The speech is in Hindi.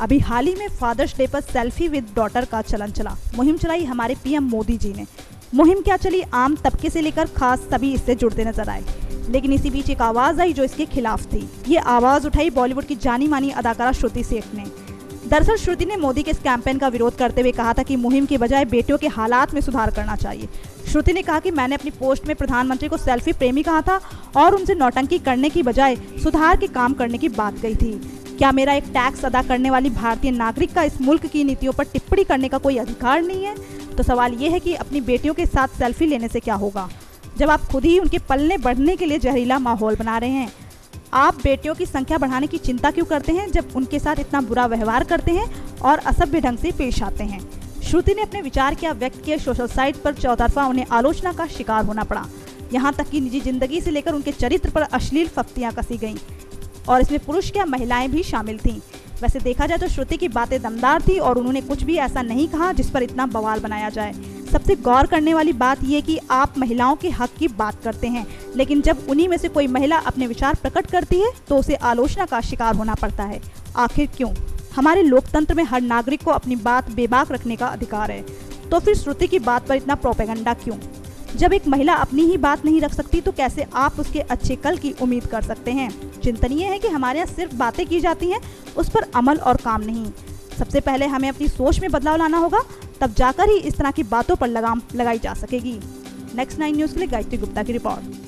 अभी हाल ही में फादर्स डे पर सेल्फी विद डॉटर का चलन चला। मुहिम चलाई हमारे पीएम मोदी जी ने। मुहिम क्या चली, आम तबके से लेकर खास सभी इससे जुड़ते नजर आए। लेकिन इसी बीच एक आवाज आई जो इसके खिलाफ थी। ये आवाज उठाई बॉलीवुड की जानी मानी अदाकारा श्रुति सेठ ने। दरअसल श्रुति ने मोदी के इस कैंपेन का विरोध करते हुए कहा था कि मुहिम की बजाय बेटियों के हालात में सुधार करना चाहिए। श्रुति ने कहा कि मैंने अपनी पोस्ट में प्रधानमंत्री को सेल्फी प्रेमी कहा था और उनसे नौटंकी करने की बजाय सुधार के काम करने की बात कही थी। क्या मेरा एक टैक्स अदा करने वाली भारतीय नागरिक का इस मुल्क की नीतियों पर टिप्पणी करने का कोई अधिकार नहीं है? तो सवाल ये है कि अपनी बेटियों के साथ सेल्फी लेने से क्या होगा, जब आप खुद ही उनके पलने बढ़ने के लिए जहरीला माहौल बना रहे हैं। आप बेटियों की संख्या बढ़ाने की चिंता क्यों करते हैं जब उनके साथ इतना बुरा व्यवहार करते हैं और असभ्य ढंग से पेश आते हैं? श्रुति ने अपने विचार क्या व्यक्त किए। सोशल साइट पर चौतरफा उन्हें आलोचना का शिकार होना पड़ा। यहाँ तक कि निजी जिंदगी से लेकर उनके चरित्र पर अश्लील फप्तियां कसी गईं और इसमें पुरुष क्या महिलाएं भी शामिल थीं। वैसे देखा जाए तो श्रुति की बातें दमदार थी और उन्होंने कुछ भी ऐसा नहीं कहा जिस पर इतना बवाल बनाया जाए। सबसे गौर करने वाली बात यह कि आप महिलाओं के हक की बात करते हैं, लेकिन जब उन्हीं में से कोई महिला अपने विचार प्रकट करती है तो उसे आलोचना का शिकार होना पड़ता है। आखिर क्यों? हमारे लोकतंत्र में हर नागरिक को अपनी बात बेबाक रखने का अधिकार है, तो फिर श्रुति की बात पर इतना प्रोपेगेंडा क्यों? जब एक महिला अपनी ही बात नहीं रख सकती तो कैसे आप उसके अच्छे कल की उम्मीद कर सकते हैं? चिंतनीय है कि हमारे यहाँ सिर्फ बातें की जाती हैं, उस पर अमल और काम नहीं। सबसे पहले हमें अपनी सोच में बदलाव लाना होगा, तब जाकर ही इस तरह की बातों पर लगाम लगाई जा सकेगी। नेक्स्ट 9 न्यूज़ के लिए गायत्री गुप्ता की रिपोर्ट।